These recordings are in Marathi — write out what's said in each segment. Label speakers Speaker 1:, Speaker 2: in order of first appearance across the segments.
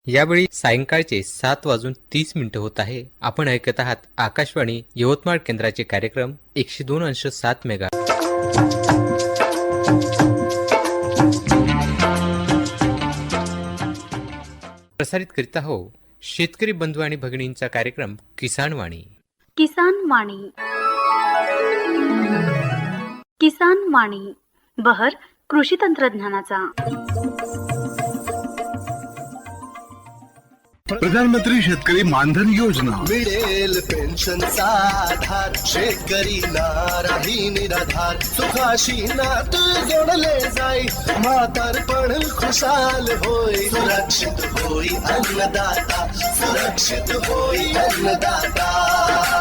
Speaker 1: यावेळी सायंकाळचे 7:30 होत आहे. आपण ऐकत आहात आकाशवाणी यवतमाळ केंद्राचे कार्यक्रम 102.7 मेगा. प्रसारित करीत आहो शेतकरी बंधू आणि भगिनींचा कार्यक्रम किसान वाणी.
Speaker 2: किसान वाणी. किसान वाणी बहर कृषी तंत्रज्ञानाचा.
Speaker 3: प्रधानमंत्री शेतकरी मानधन योजना.
Speaker 4: मिळेल पेन्शनचा आधार, शेतकरी नाराही निराधार, सुखाशी नात जोडले जाई, म्हातारपण खुशाल होई, सुरक्षित होई अन्नदाता, सुरक्षित होई अन्नदाता.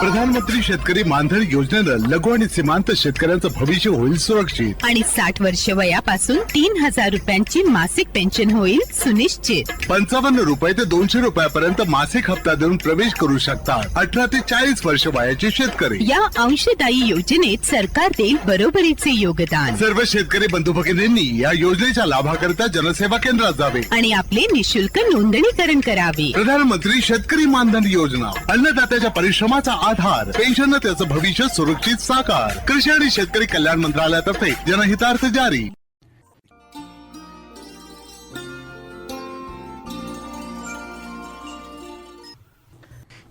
Speaker 3: प्रधानमंत्री शेतकरी मानधन योजनेनं लघु आणि सीमांत शेतकऱ्यांचं भविष्य होईल सुरक्षित.
Speaker 5: आणि 60 वर्ष वयापासून 3,000 रुपयांची मासिक पेन्शन होईल सुनिश्चित.
Speaker 3: 55 रुपये ते 200 रुपयापर्यंत मासिक हप्ता देऊन प्रवेश करू शकतात 18 ते 40 वर्ष वयाचे शेतकरी.
Speaker 5: या अंशदायी योजनेत सरकार देईल बरोबरीचे योगदान.
Speaker 3: सर्व शेतकरी बंधू भगिनींनी या योजनेच्या लाभाकरिता जनसेवा केंद्रात जावे
Speaker 5: आणि आपले निशुल्क नोंदणीकरण करावे.
Speaker 3: प्रधानमंत्री शेतकरी मानधन योजना, अन्नदात्याच्या परिश्रमाचा आधार, पेन्शन त्याचं भविष्य सुरक्षित साकार. कृषी आणि शेतकरी कल्याण मंत्रालयातर्फे जनहितार्थ जारी.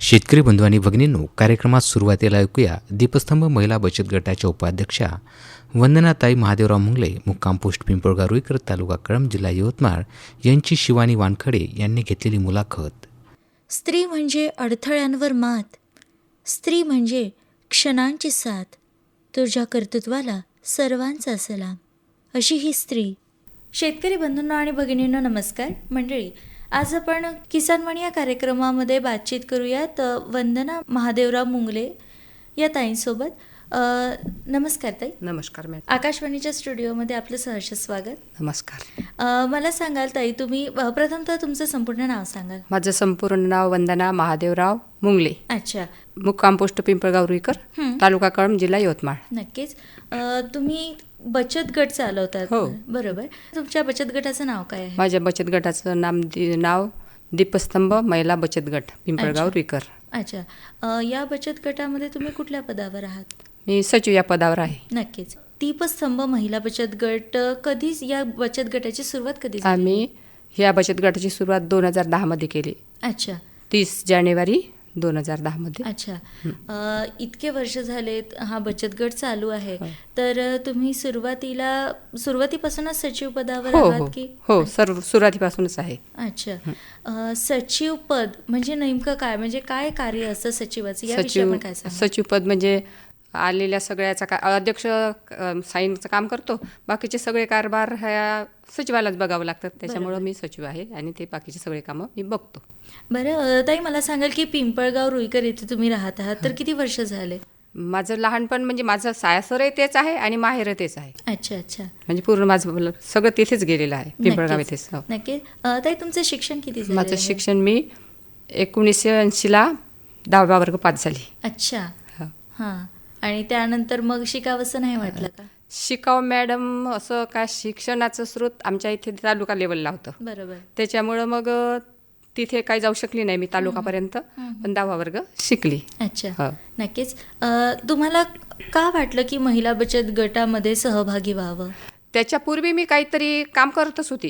Speaker 1: शेतकरी बंधू आणि भगिनींनो, कार्यक्रमात सुरुवातीला ऐकूया दीपस्तंभ महिला बचत गटाच्या उपाध्यक्षा वंदनाताई महादेवराव मुंगले, मुक्काम पोस्ट पिंपळगाव रुईकर, तालुका कळंब, जिल्हा यवतमाळ यांची शिवानी वानखडे यांनी घेतलेली मुलाखत.
Speaker 6: स्त्री म्हणजे अडथळ्यांवर मात, स्त्री म्हणजे क्षणांची साथ, तुझ्या कर्तृत्वाला सर्वांचा सलाम, अशी ही स्त्री. शेतकरी बंधूंनो आणि भगिनींनो नमस्कार. मंडळी, आज आपण किसान वाणी या कार्यक्रमामध्ये बातचीत करूयात वंदना महादेवराव मुंगले या ताईंसोबत. नमस्कार ताई.
Speaker 7: नमस्कार मॅडम.
Speaker 6: आकाशवाणीच्या स्टुडिओमध्ये आपलं सहर्ष स्वागत.
Speaker 7: नमस्कार.
Speaker 6: मला सांगाल ताई, तुम्ही प्रथमतः तुमचं संपूर्ण नाव सांगाल?
Speaker 7: माझं संपूर्ण नाव वंदना महादेवराव मुंगले.
Speaker 6: अच्छा.
Speaker 7: मुक्काम पोस्ट पिंपळगाव रुईकर, तालुका कळंब, जिल्हा यवतमाळ.
Speaker 6: नक्कीच. तुम्ही बचत गट चालवतात.
Speaker 7: हो.
Speaker 6: बरोबर. तुमच्या बचत गटाचं नाव काय आहे?
Speaker 7: माझ्या बचत गटाचं नाव दीपस्तंभ महिला बचत गट पिंपळगाव रुईकर.
Speaker 6: अच्छा. या बचत गटामध्ये तुम्ही कुठल्या पदावर आहात?
Speaker 7: मी सचिव या पदावर आहे.
Speaker 6: नक्कीच. दीपस्तंभ महिला बचत गट कधी, या बचत गटाची सुरुवात कधी झाली?
Speaker 7: आम्ही या बचत गटाची सुरुवात 2010 मध्ये केली.
Speaker 6: अच्छा.
Speaker 7: 30 जानेवारी 2010 मध्ये.
Speaker 6: अच्छा. इतके वर्ष झालेत हा बचत गट चालू आहे, तर तुम्ही सुरुवातीपासूनच सचिव पदावर आहात की?
Speaker 7: हो, सर्व सुरुवातीपासूनच आहे.
Speaker 6: अच्छा. सचिव पद म्हणजे नेमकं काय, म्हणजे काय कार्य असतं सचिवाचं, याविषयी आपण काय सांगा?
Speaker 7: सचिव पद म्हणजे आलेल्या सगळ्याचा अध्यक्ष साईनचं काम करतो, बाकीचे सगळे कारभार ह्या सचिवालाच बघावं लागतात. त्याच्यामुळं मी सचिव आहे आणि ते बाकीचे सगळे कामं मी बघतो.
Speaker 6: बरं ताई, मला सांगाल की पिंपळगाव रुईकर इथे तुम्ही राहत आहात, तर किती वर्ष झाले?
Speaker 7: माझं लहानपण म्हणजे माझं सासरही तेच आहे आणि माहेर तेच आहे.
Speaker 6: अच्छा अच्छा.
Speaker 7: म्हणजे पूर्ण माझं सगळं तिथेच गेलेलं आहे, पिंपळगाव येथेच.
Speaker 6: नक्की. ताई, तुमचं शिक्षण किती झालं?
Speaker 7: माझं शिक्षण मी 1980ला 10वा वर्ग पास झाली.
Speaker 6: अच्छा. हां. आणि त्यानंतर मग शिकावंसं नाही वाटलं का?
Speaker 7: शिकाव मॅडम, असं काय शिक्षणाचं स्रोत आमच्या इथे तालुका लेवलला होतं.
Speaker 6: बरोबर.
Speaker 7: त्याच्यामुळं मग तिथे काही जाऊ शकली नाही मी तालुकापर्यंत, पण 10वा वर्ग शिकली.
Speaker 6: अच्छा. नक्कीच. तुम्हाला का वाटलं की महिला बचत गटामध्ये सहभागी व्हावं?
Speaker 7: त्याच्यापूर्वी मी काहीतरी काम करतच होती.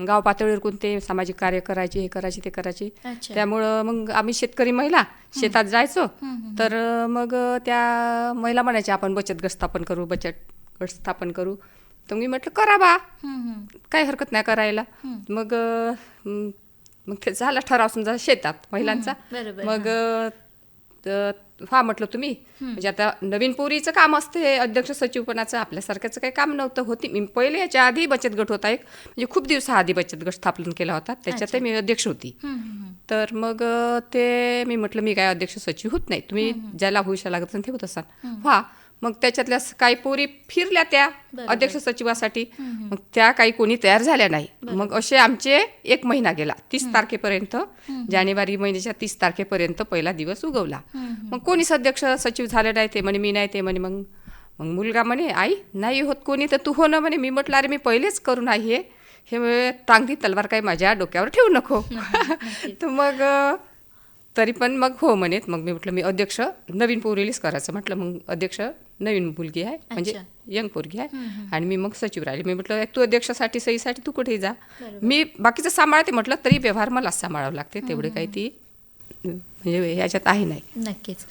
Speaker 7: गाव पातळीवर कोणते सामाजिक कार्य करायचे, हे करायचे ते करायचे. त्यामुळं मग आम्ही शेतकरी महिला शेतात जायचो, तर मग त्या महिला म्हणायच्या आपण बचत गट स्थापन करू. तर मी म्हटलं करा बा, काही हरकत नाही करायला. मग ते झाला ठराव समजा शेतात महिलांचा. मग म्हटलं तुम्ही, म्हणजे आता नवीन पोरीचं काम असते अध्यक्ष सचिवपणाचं, आपल्यासारख्याचं काही काम नव्हतं. होती मी पहिले, याच्या आधी बचत गट होता एक, म्हणजे खूप दिवसाआधी बचत गट स्थापन केला होता, त्याच्यात मी अध्यक्ष होती. तर मग ते मी म्हटलं मी काय अध्यक्ष सचिव होत नाही, तुम्ही ज्याला हुशार लागत ते होत असाल व्हा. मग त्याच्यातल्या काही पोरी फिरल्या त्या अध्यक्ष सचिवासाठी, मग त्या काही कोणी तयार झाल्या नाही. मग असे आमचे 1 महिना गेला, 30 तारखेपर्यंत, जानेवारी महिन्याच्या 30 तारखेपर्यंत पहिला दिवस उगवला. मग कोणीच अध्यक्ष सचिव झाले नाही. ते म्हणे मी नाही, ते म्हणे मग मुलगा म्हणे आई नाही होत कोणी, तर तू हो ना म्हणे. मी म्हटलं अरे मी पहिलेच करून आहे, हे टांगती तलवार काही माझ्या डोक्यावर ठेवू नको. तर मग तरी पण मग हो म्हणेत. मग मी म्हटलं मी अध्यक्ष नवीन पोरीलीच करायचं म्हटलं. मग अध्यक्ष नवीन मुलगी आहे म्हणजे यंग पोरगी आहे आणि मी मग सचिव राहिली. मी म्हटलं तू अध्यक्षासाठी सहीसाठी तू कुठेही जा, मी बाकीचं सांभाळते म्हटलं, तरी व्यवहार मलाच सांभाळावं लागते. तेवढे काही ती म्हणजे ह्याच्यात आहे नाही.
Speaker 6: नक्कीच.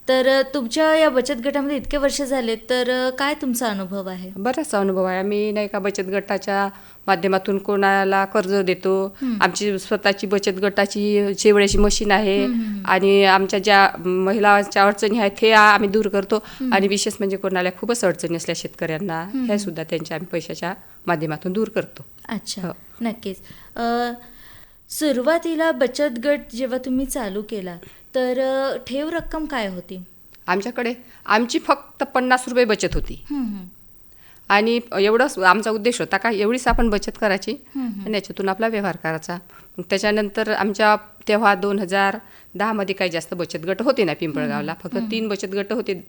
Speaker 6: तर तुमच्या या बचत गटामध्ये इतके वर्ष झाले, तर काय तुमचा अनुभव आहे?
Speaker 7: बराचसा अनुभव आहे. आम्ही नाही का बचत गटाच्या माध्यमातून कोणाला कर्ज देतो. आमची स्वतःची बचत गटाची शेवळ्याची मशीन आहे आणि आमच्या ज्या महिलांच्या अडचणी आहेत हे आम्ही दूर करतो. आणि विशेष म्हणजे कोणाला खूपच अडचणी असल्या शेतकऱ्यांना हे सुद्धा त्यांच्या आम्ही पैशाच्या माध्यमातून दूर करतो.
Speaker 6: अच्छा, नक्कीच. सुरुवातीला बचत गट जेव्हा तुम्ही चालू केला, तर ठेव रक्कम काय होती?
Speaker 7: आमच्याकडे आमची फक्त 50 रुपये बचत होती. आणि एवढंच आमचा उद्देश होता का एवढीच आपण बचत करायची आणि याच्यातून आपला व्यवहार करायचा. मग त्याच्यानंतर आमच्या तेव्हा 2010 काही जास्त बचत गट होते ना पिंपळगावला, फक्त 3 बचत गट होते.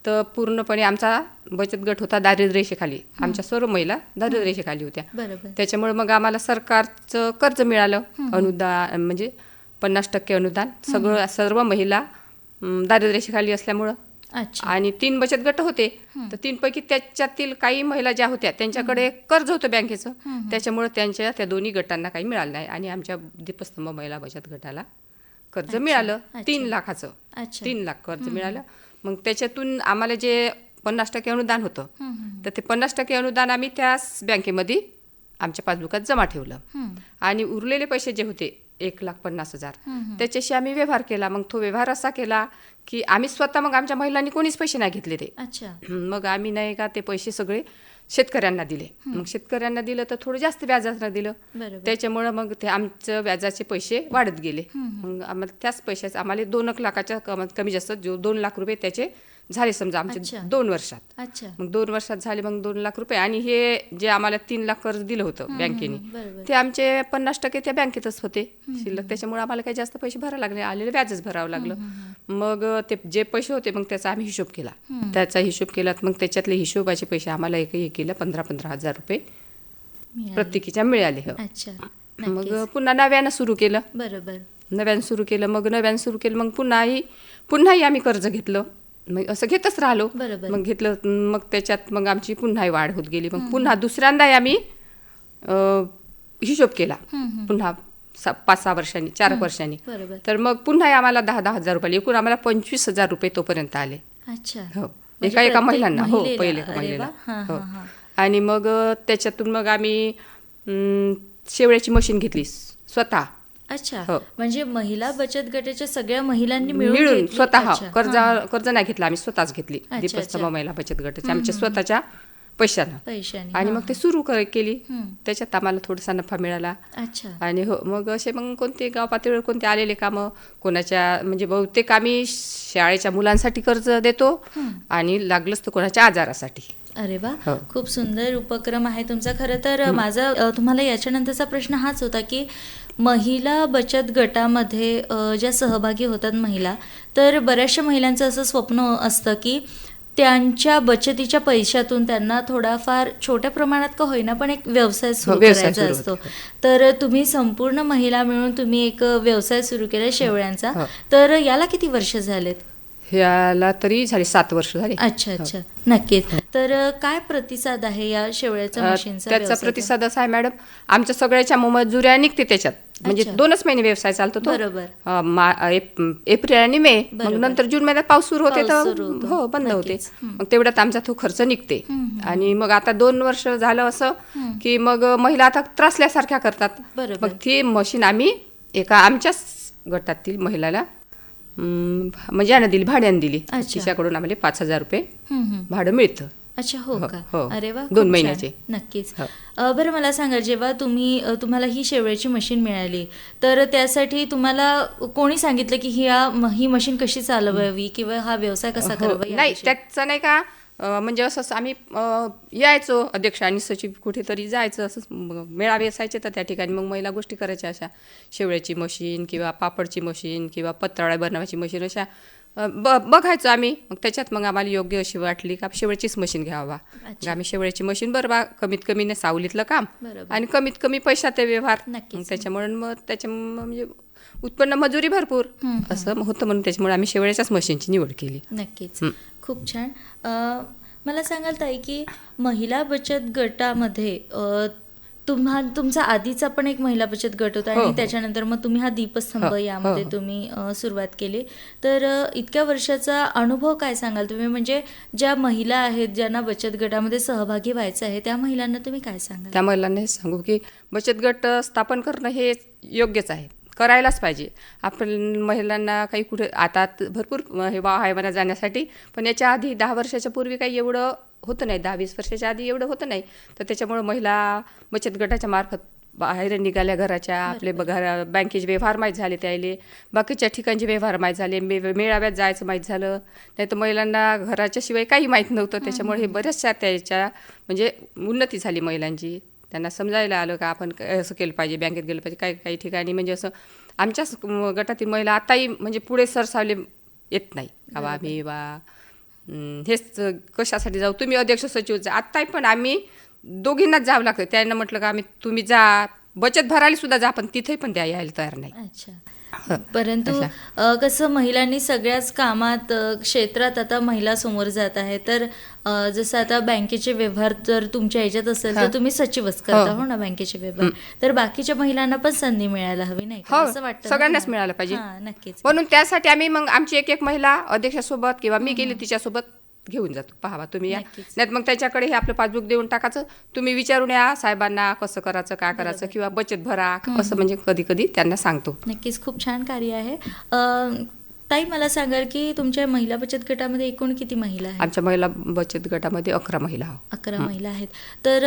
Speaker 7: तर पूर्णपणे आमचा बचत गट होता दारिद्र्यरेषेखाली. आमच्या सर्व महिला दारिद्र्यरेषेखाली होत्या. त्याच्यामुळे मग आम्हाला सरकारचं कर्ज मिळालं, अनुदान म्हणजे 50% अनुदान. सर्व महिला दारिद्र्यरेषेखाली असल्यामुळं. आणि 3 बचत गट होते, तर 3 पैकी त्याच्यातील काही महिला ज्या होत्या त्यांच्याकडे कर्ज होतं बँकेचं, त्याच्यामुळे त्या दोन्ही गटांना काही मिळालं नाही. आणि आमच्या दीपस्तंभ महिला बचत गटाला कर्ज मिळालं 3 लाखाचं. 3 लाख कर्ज मिळालं. मग त्याच्यातून आम्हाला जे 50% अनुदान होतं, तर ते 50% अनुदान आम्ही त्याच बँकेमध्ये आमच्या पासबुकात जमा ठेवलं. आणि उरलेले पैसे जे होते 1,50,000 त्याच्याशी आम्ही व्यवहार केला. मग तो व्यवहार असा केला की आम्ही स्वतः, मग आमच्या महिलांनी कोणीच पैसे नाही घेतले ते. मग आम्ही नाही का ते पैसे सगळे शेतकऱ्यांना दिले. मग शेतकऱ्यांना दिलं तर थोडं जास्त व्याजानं दिलं. त्याच्यामुळं मग ते आमचं व्याजाचे पैसे वाढत गेले. मग आम्हाला त्याच पैशाचे आम्हाला 2 लाखाच्या कमी जास्त 2 लाख रुपये त्याचे झाले समजा आमचे 2 वर्षात. मग 2 वर्षात झाले मग 2 लाख रुपये. आणि हे जे आम्हाला 3 लाख कर्ज दिलं होतं बँकेने, ते आमचे 50% त्या बँकेतच होते शिल्लक. त्याच्यामुळे आम्हाला काही जास्त पैसे भरावे लागले, आलेले व्याजच भरावं लागलं. मग ते जे पैसे होते मग त्याचा आम्ही हिशोब केला. त्याचा हिशोब केला मग त्याच्यातले हिशोबाचे पैसे आम्हाला एकही केलं 15,000 रुपये प्रत्येकीच्या मिळाले. मग पुन्हा नव्यानं सुरू केलं. नव्यानं सुरू केलं मग पुन्हाही आम्ही कर्ज घेतलं. मग असं घेतच राहिलो. मग घेतलं मग त्याच्यात मग आमची पुन्हा वाढ होत गेली. मग पुन्हा दुसऱ्यांदा आम्ही हिशोब केला पुन्हा 5-6 वर्षांनी 4 वर्षांनी. तर मग पुन्हा आम्हाला 10,000 रुपये एकूण आम्हाला 25,000 रुपये तोपर्यंत आले. हो, एका महिलांना. हो, पहिले महिलेला. हो. आणि मग त्याच्यातून मग आम्ही शेवळ्याची मशीन घेतली स्वतः.
Speaker 6: म्हणजे महिला बचत गटाच्या सगळ्या महिलांनी
Speaker 7: मिळून स्वतः कर्ज नाही घेतलं, आम्ही स्वतःच घेतली. दीपस्तंभ महिला बचत गटाच्या आमच्या स्वतःच्या पैशानं. आणि मग ते सुरू केली. त्याच्यात आम्हाला थोडासा नफा मिळाला. आणि हो, मग असे मग कोणते गाव पातळीवर कोणते आलेले कामं कोणाच्या म्हणजे बहुतेक आम्ही शाळेच्या मुलांसाठी कर्ज देतो आणि लागलंच तर कोणाच्या आजारासाठी.
Speaker 6: अरे वा, खूप सुंदर उपक्रम आहे तुमचा. खरं तर माझा तुम्हाला याच्यानंतरचा प्रश्न हाच होता की महिला बचत गटामध्ये ज्या सहभागी होतात महिला, तर बऱ्याचशा महिलांचं असं स्वप्न असतं की त्यांच्या बचतीच्या पैशातून त्यांना थोडाफार छोट्या प्रमाणात का होईना पण एक व्यवसाय सुरू करायचा असतो. तर तुम्ही संपूर्ण महिला मिळून तुम्ही एक व्यवसाय सुरू केला शेवळ्यांचा. तर याला किती वर्ष झालेत?
Speaker 7: याला तरी झाली 7 वर्ष झाली.
Speaker 6: अच्छा, नक्कीच. तर काय प्रतिसाद आहे या शेवळ्याच्या मशीनचा?
Speaker 7: त्याचा प्रतिसाद असा आहे मॅडम, आमच्या सगळ्याच्या मजुऱ्या निघते त्याच्यात. म्हणजे 2च महिने व्यवसाय चालतो तो. एप्रिल आणि मे. मग नंतर जून महिन्यात पाऊस सुरू होते तर हो बंद होते. मग तेवढ्यात आमचा तो खर्च निघते. आणि मग आता 2 वर्ष झालं असं की मग महिला आता त्रासल्यासारख्या करतात. मग ती मशीन आम्ही एका आमच्याच गटातील महिलाला म्हणजे यानं दिली, भाड्यानं दिली. तिच्याकडून आम्हाला 5,000 रुपये भाडं मिळतं.
Speaker 6: अच्छा, हो का? अरे वा,
Speaker 7: 2 महिन्याचे.
Speaker 6: नक्कीच. बरं, मला सांगा, जेव्हा तुम्हाला ही शेवळ्याची मशीन मिळाली तर त्यासाठी तुम्हाला कोणी सांगितलं की ही मशीन कशी चालवावी किंवा हा व्यवसाय कसा करावा?
Speaker 7: नाही, त्याचं नाही का म्हणजे असं आम्ही यायचो अध्यक्ष आणि सचिव कुठेतरी जायचं, असंच मेळावे असायचे तर त्या ठिकाणी मग महिला गोष्टी करायच्या. अशा शेवळ्याची मशीन किंवा पापडची मशीन किंवा पत्रावळ्या बनवायची मशीन अशा बघायचो आम्ही. मग त्याच्यात मग आम्हाला योग्य अशी वाटली का शेवळचीच मशीन घ्यावा. मग आम्ही शेवळची मशीन बरोबर कमीत कमी ने सावलीतलं काम
Speaker 6: बरोबर.
Speaker 7: आणि कमीत कमी पैशात ते व्यवहार.
Speaker 6: नक्कीच.
Speaker 7: मग त्याच्यामुळे मग म्हणजे उत्पन्न मजुरी भरपूर असं होतं, म्हणून त्याच्यामुळे आम्ही शेवळ्याच्याच मशीनची निवड केली.
Speaker 6: नक्कीच. खूप छान. मला सांगाल ताई की महिला बचत गटामध्ये तुमचा आधीचा पण एक महिला बचत गट होता आणि त्याच्यानंतर मग तुम्ही हा दीपस्तंभ यामध्ये तुम्ही सुरुवात केली. तर इतक्या वर्षाचा अनुभव काय सांगाल तुम्ही, म्हणजे ज्या महिला आहेत ज्यांना बचत गटामध्ये सहभागी व्हायचं आहे त्या महिलांना तुम्ही काय सांगाल?
Speaker 7: त्या महिलांना हे सांगू की बचत गट स्थापन करणं हे योग्यच आहे, करायलाच पाहिजे. आपण महिलांना काही कुठे आता भरपूर हे वाव आहे मला जाण्यासाठी, पण याच्या आधी 10 वर्षाच्या पूर्वी काही एवढं होतं नाही, 10-20 वर्षाच्या आधी एवढं होतं नाही. तर त्याच्यामुळं महिला बचत गटाच्या मार्फत बाहेर निघाल्या घराच्या, आपले बँकेचे व्यवहार माहीत झाले, त्याले बाकीच्या ठिकाणचे व्यवहार माहीत झाले, मेळाव्यात जायचं माहीत झालं. नाही तर महिलांना घराच्या शिवाय काही माहीत नव्हतं. त्याच्यामुळे हे बऱ्याचशा त्याच्या म्हणजे उन्नती झाली महिलांची. त्यांना समजायला आलं का आपण असं केलं पाहिजे, बँकेत गेलं पाहिजे. काही ठिकाणी म्हणजे असं आमच्याच गटातील महिला आताही म्हणजे पुढे सरसावले येत नाही का आम्ही हेच कशासाठी जाऊ, तुम्ही अध्यक्ष सचिव जा. आत्ताही पण आम्ही दोघींनाच जावं लागतं. त्यांना म्हटलं का तुम्ही जा, बचत भरायला सुद्धा जा, पण तिथे पण त्या यायला तयार नाही.
Speaker 6: अच्छा. परंतु कसं महिलांनी सगळ्याच कामात क्षेत्रात आता महिला समोर जात आहे. तर जसं आता बँकेचे व्यवहार जर तुमच्या ह्याच्यात असेल तर तुम्ही सचिवच करता हो ना बँकेचे व्यवहार, तर बाकीच्या महिलांना पण संधी मिळायला हवी नाही का, असं वाटतं?
Speaker 7: सगळ्यांनाच मिळायला पाहिजे.
Speaker 6: नक्कीच.
Speaker 7: म्हणून त्यासाठी आम्ही मग आमची एक महिला अध्यक्षासोबत किंवा मी गेली तिच्यासोबत घेऊन जातो. पाहावा तुम्ही या, नाहीत मग त्याच्याकडे हे आपलं पासबुक देऊन टाकायचं, तुम्ही विचारून या साहेबांना कसं करायचं, काय करायचं, किंवा बचत भरा असं म्हणजे कधी कधी त्यांना सांगतो.
Speaker 6: नक्कीच. खूप छान कार्य आहे. ताई मला सांगाल की तुमच्या महिला बचत गटामध्ये एकूण किती महिला आहेत?
Speaker 7: आमच्या महिला बचत गटामध्ये 11 महिला आहोत.
Speaker 6: 11 महिला आहेत. तर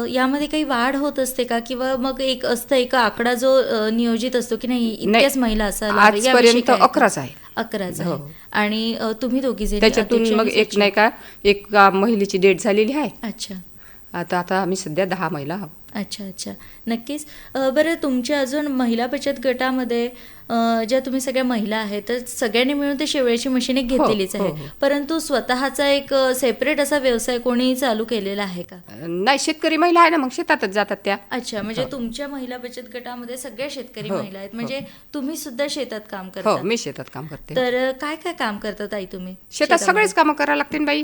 Speaker 6: यामध्ये काही वाढ होत असते का, किंवा मग एक असतं एक आकडा जो नियोजित असतो की नाही इतक्याच महिला असायला
Speaker 7: आजपर्यंत 11च आहे.
Speaker 6: 11च आहे. आणि तुम्ही दोघी जण
Speaker 7: त्याच्यातून मग एक नाही का एक महिलेची डेट झालेली आहे.
Speaker 6: अच्छा.
Speaker 7: आता आम्ही सध्या 10 महिला आहोत.
Speaker 6: अच्छा. नक्कीच. बरं, तुमच्या अजून महिला बचत गटामध्ये ज्या तुम्ही सगळ्या महिला आहेत तर सगळ्यांनी मिळून ते शेवळ्याची मशीन एक घेतलेलीच आहे, परंतु स्वतःचा एक सेपरेट असा व्यवसाय कोणी चालू केलेला आहे का?
Speaker 7: नाही, शेतकरी महिला आहे ना, मग शेतातच जातात त्या.
Speaker 6: अच्छा. म्हणजे तुमच्या महिला बचत गटामध्ये सगळ्या शेतकरी महिला आहेत, म्हणजे तुम्ही सुद्धा शेतात काम करता?
Speaker 7: हो, मी शेतात काम करते.
Speaker 6: तर काय काय काम करतात आई तुम्ही
Speaker 7: शेतात? सगळेच कामं करायला लागते बाई,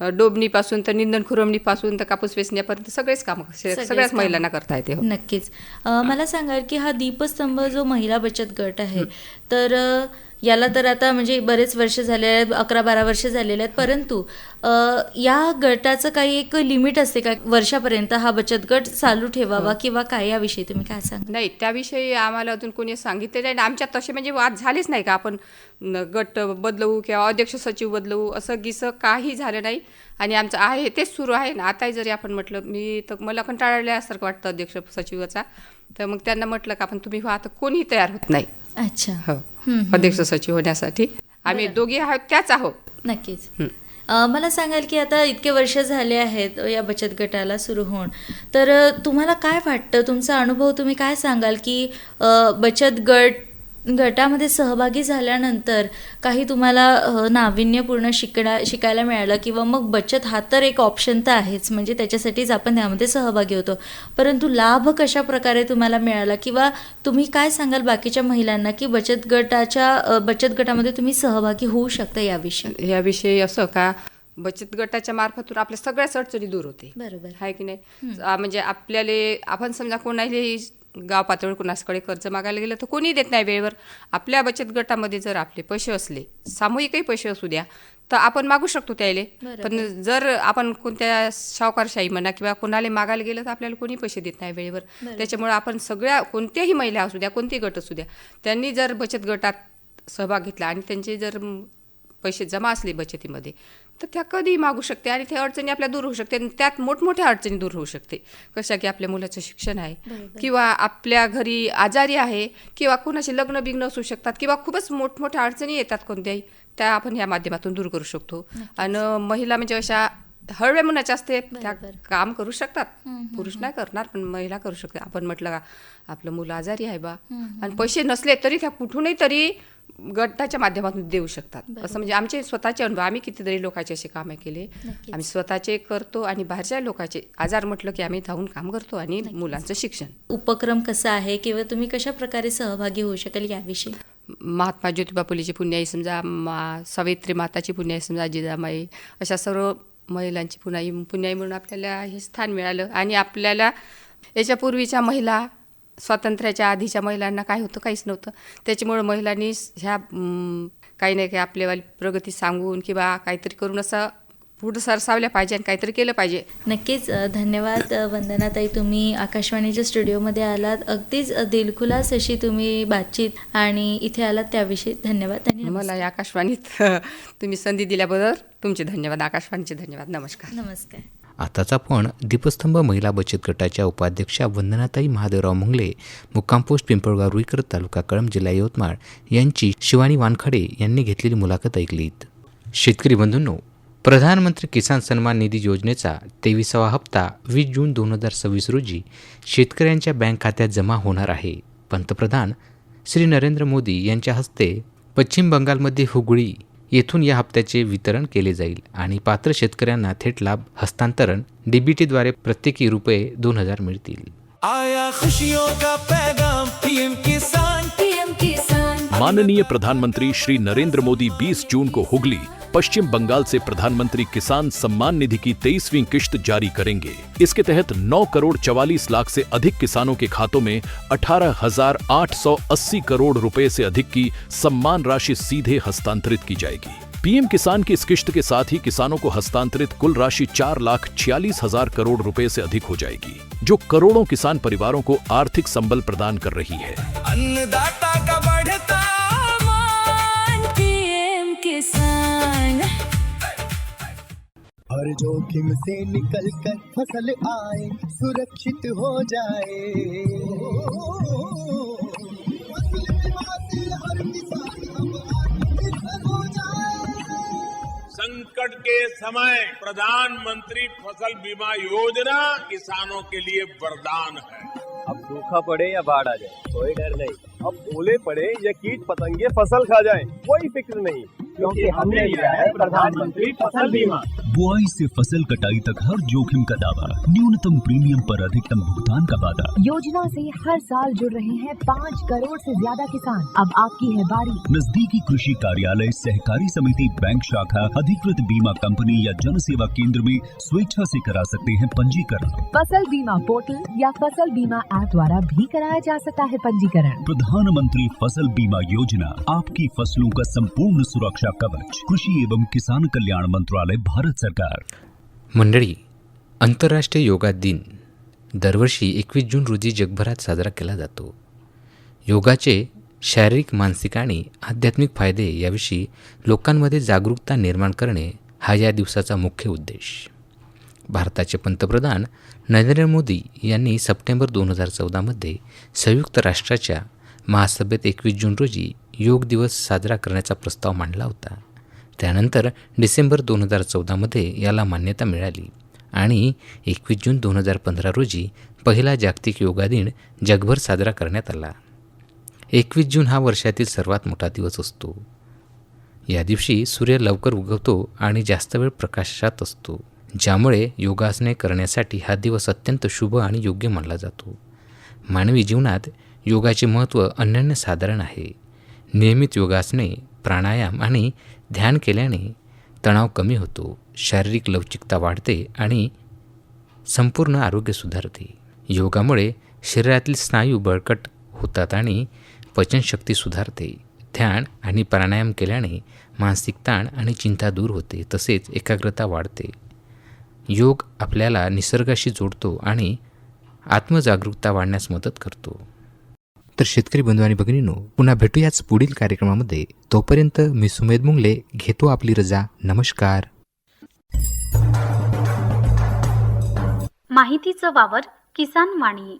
Speaker 7: डोबणीपासून तर निंदण खुरमणीपासून तर कापूस वेचण्यापर्यंत सगळेच कामं सगळ्याच महिलांना करता येते.
Speaker 6: नक्कीच. मला सांगाल की हा दीपस्तंभ जो महिला बचत गट आहे तर याला तर आता म्हणजे बरेच वर्ष झाले आहेत, 11-12 वर्ष झालेले आहेत, परंतु या गटाचं काही एक लिमिट असते का, वर्षापर्यंत हा बचत गट चालू ठेवावा किंवा काय, याविषयी तुम्ही काय सांगा?
Speaker 7: नाही, त्याविषयी आम्हाला अजून कोणी सांगितले नाही. आमच्यात तसे म्हणजे वाद झालेच नाही का आपण गट बदलवू किंवा अध्यक्ष सचिव बदलवू, असं गिसं काही झालं नाही. आणि आमचं आहे तेच सुरू आहे ना. आताही जरी आपण म्हटलं, मी तर मला कंटाळल्यासारखं वाटतं अध्यक्ष सचिवाचा, तर मग त्यांना म्हटलं का आपण तुम्ही व्हा, तर कोणीही तयार होत नाही.
Speaker 6: अच्छा.
Speaker 7: हो, अध्यक्ष सचिव होण्यासाठी आम्ही दोघी आहोत, त्याच आहोत.
Speaker 6: नक्कीच. मला सांगाल की आता इतके वर्ष झाले आहेत या बचत गटाला सुरू होऊन, तर तुम्हाला काय वाटतं, तुमचा अनुभव तुम्ही काय सांगाल की बचत गटामध्ये सहभागी झाल्यानंतर काही तुम्हाला नाविन्यपूर्ण शिकायला मिळालं, किंवा मग बचत हा तर एक ऑप्शन तर आहेच, म्हणजे त्याच्यासाठीच आपण त्यामध्ये सहभागी होतो, परंतु लाभ कशा प्रकारे तुम्हाला मिळाला, किंवा तुम्ही काय सांगाल बाकीच्या महिलांना की बचत गटामध्ये तुम्ही सहभागी होऊ शकता
Speaker 7: याविषयी असं का, बचत गटाच्या मार्फतून आपल्या सगळ्याच अडचणी दूर होते.
Speaker 6: बरोबर
Speaker 7: आहे की नाही? म्हणजे आपल्याला आपण समजा कोणालाही गाव पातळीवर कुणाकडे कर्ज मागायला गेलं तर कोणी देत नाही वेळेवर. आपल्या बचत गटामध्ये जर आपले पैसे असले, सामूहिकही पैसे असू द्या, तर आपण मागू शकतो त्याले. पण जर आपण कोणत्या सावकारशाही म्हणा किंवा कोणाला मागायला गेलं तर आपल्याला कोणी पैसे देत नाही वेळेवर. त्याच्यामुळे आपण सगळ्या कोणत्याही महिला असू द्या, कोणतेही गट असू द्या, त्यांनी जर बचत गटात सहभाग घेतला आणि त्यांचे जर पैसे जमा असले बचतीमध्ये, तर त्या कधीही मागू शकते आणि त्या अडचणी आपल्या दूर होऊ शकते. त्यात मोठमोठ्या अडचणी दूर होऊ शकते. कशा की आपल्या मुलाचं शिक्षण आहे, किंवा आपल्या घरी आजारी आहे, किंवा कोणाचे लग्न बिग्न असू शकतात, किंवा खूपच मोठमोठ्या अडचणी येतात कोणत्याही, त्या आपण ह्या माध्यमातून दूर करू शकतो. आणि महिला म्हणजे अशा हळव्या मनाच्या असते, त्या काम करू शकतात. पुरुष नाही करणार, पण महिला करू शकते. आपण म्हटलं का आपलं मुलं आजारी आहे बा, आणि पैसे नसले तरी त्या कुठूनही तरी गटाच्या माध्यमातून देऊ शकतात. असं म्हणजे आमचे स्वतःचे अनुभव, आम्ही कितीतरी लोकांचे असे कामं केले. आम्ही स्वतःचे करतो आणि बाहेरच्या लोकांचे आजार म्हटलं की आम्ही धावून काम करतो आणि मुलांचं शिक्षण.
Speaker 6: उपक्रम कसा आहे किंवा तुम्ही कशा प्रकारे सहभागी होऊ शकाल याविषयी?
Speaker 7: महात्मा ज्योतिबा फुलेची पुण्याई समजा, सावित्री माताची पुण्याई समजा, जिजामाई, अशा सर्व महिलांची पुण्याई म्हणून आपल्याला हे स्थान मिळालं. आणि आपल्याला याच्यापूर्वीच्या महिला, स्वातंत्र्याच्या आधीच्या महिलांना काय होतं, काहीच नव्हतं. त्याच्यामुळे महिलांनी ह्या काही नाही काही आपल्यावाली प्रगती सांगून किंवा काहीतरी करून असं पुढं सरसावल्या पाहिजे आणि काहीतरी केलं पाहिजे.
Speaker 6: नक्कीच. धन्यवाद वंदनाताई, तुम्ही आकाशवाणीच्या स्टुडिओमध्ये आलात. अगदीच दिलखुलास अशी तुम्ही बातचीत आणि इथे आलात त्याविषयी धन्यवाद. आणि
Speaker 7: मला या आकाशवाणीत तुम्ही संधी दिल्याबद्दल तुमचे धन्यवाद, आकाशवाणीचे धन्यवाद. नमस्कार.
Speaker 6: नमस्कार.
Speaker 1: आताच आपण दीपस्तंभ महिला बचत गटाच्या उपाध्यक्षा वंदनाताई महादेवराव मुंगले, मुक्काम पोस्ट पिंपळगाव रुईकर, तालुका कळंब, जिल्हा यवतमाळ यांची शिवानी वानखडे यांनी घेतलेली मुलाखत ऐकलीत. शेतकरी बंधूंनो, प्रधानमंत्री किसान सन्मान निधी योजनेचा 23वा हप्ता 20 जून 2026 रोजी शेतकऱ्यांच्या बँक खात्यात जमा होणार आहे. पंतप्रधान श्री नरेंद्र मोदी यांच्या हस्ते पश्चिम बंगालमध्ये हुगळी येथून या हप्त्याचे वितरण केले जाईल आणि पात्र शेतकऱ्यांना थेट लाभ हस्तांतरण डीबीटीद्वारे प्रत्येकी ₹2000 मिळतील.
Speaker 8: आया खुशियों का पैगाम पीएम किसान. माननीय प्रधानमंत्री श्री नरेंद्र मोदी 20 जून को हुगली, पश्चिम बंगाल से प्रधानमंत्री किसान सम्मान निधि की 23वीं किश्त जारी करेंगे. इसके तहत 9 करोड़ 44 लाख से अधिक किसानों के खातों में 18,880 करोड़ रुपए से अधिक की सम्मान राशि सीधे हस्तांतरित की जाएगी. पीएम किसान की इस किश्त के साथ ही किसानों को हस्तांतरित कुल राशि 4,46,000 करोड़ रुपए से अधिक हो जाएगी, जो करोड़ों किसान परिवारों को आर्थिक संबल प्रदान कर रही है.
Speaker 9: अन्नदाता का बढ़ता मान, पीएम किसान.
Speaker 4: हर जोखिम से निकल कर फसल आए, सुरक्षित हो जाए. फसल बीमा से हर किसान अब आत्मनिर्भर हो जाए.
Speaker 10: संकट के समय प्रधानमंत्री फसल बीमा योजना किसानों के लिए वरदान है.
Speaker 11: अब सूखा पड़े या बाढ़ आ जाए, कोई डर नहीं. अब ओले पड़े या कीट पतंगे फसल खा जाए, कोई फिक्र नहीं, क्योंकि हमने लिया है प्रधानमंत्री फसल बीमा.
Speaker 12: बुआई से फसल कटाई तक हर जोखिम का दावा, न्यूनतम प्रीमियम पर अधिकतम भुगतान का वादा.
Speaker 13: योजना से हर साल जुड़ रहे हैं 5 करोड़ से ज्यादा किसान. अब आपकी है बारी.
Speaker 12: नजदीकी कृषि कार्यालय, सहकारी समिति, बैंक शाखा, अधिकृत बीमा कंपनी या जन सेवा केंद्र में स्वेच्छा से करा सकते हैं पंजीकरण.
Speaker 13: फसल बीमा पोर्टल या फसल बीमा ऐप द्वारा भी कराया जा सकता है पंजीकरण.
Speaker 12: प्रधानमंत्री फसल बीमा योजना, आपकी फसलों का संपूर्ण सुरक्षा कवच. कृषि एवं किसान कल्याण मंत्रालय, भारत सरकार.
Speaker 1: मंडळी, आंतरराष्ट्रीय योगा दिन दरवर्षी 21 जून रोजी जगभरात साजरा केला जातो. योगाचे शारीरिक, मानसिक आणि आध्यात्मिक फायदे याविषयी लोकांमध्ये जागरूकता निर्माण करणे हा या दिवसाचा मुख्य उद्देश. भारताचे पंतप्रधान नरेंद्र मोदी यांनी सप्टेंबर 2014मध्ये संयुक्त राष्ट्राच्या महासभेत 21 जून रोजी योग दिवस साजरा करण्याचा प्रस्ताव मांडला होता. त्यानंतर डिसेंबर 2014मध्ये याला मान्यता मिळाली आणि 21 जून 2015 रोजी पहिला जागतिक योगा दिन जगभर साजरा करण्यात आला. 21 जून हा वर्षातील सर्वात मोठा दिवस असतो. या दिवशी सूर्य लवकर उगवतो आणि जास्त वेळ प्रकाशात असतो, ज्यामुळे योगासने करण्यासाठी हा दिवस अत्यंत शुभ आणि योग्य मानला जातो. मानवी जीवनात योगाचे महत्त्व अनन्यसाधारण आहे. नियमित योगासने, प्राणायाम आणि ध्यान केल्याने तणाव कमी होतो, शारीरिक लवचिकता वाढते आणि संपूर्ण आरोग्य सुधारते. योगामुळे शरीरातील स्नायू बळकट होतात आणि पचनशक्ती सुधारते. ध्यान आणि प्राणायाम केल्याने मानसिक ताण आणि चिंता दूर होते, तसेच एकाग्रता वाढते. योग आपल्याला निसर्गाशी जोडतो आणि आत्मजागरूकता वाढण्यास मदत करतो. तर शेतकरी बंधू आणि भगिनींनो, पुन्हा भेटूयाच पुढील कार्यक्रमामध्ये. तोपर्यंत मी सुमेध मुंगले घेतो आपली रजा. नमस्कार.
Speaker 2: माहितीचा वावर किसान वाणी.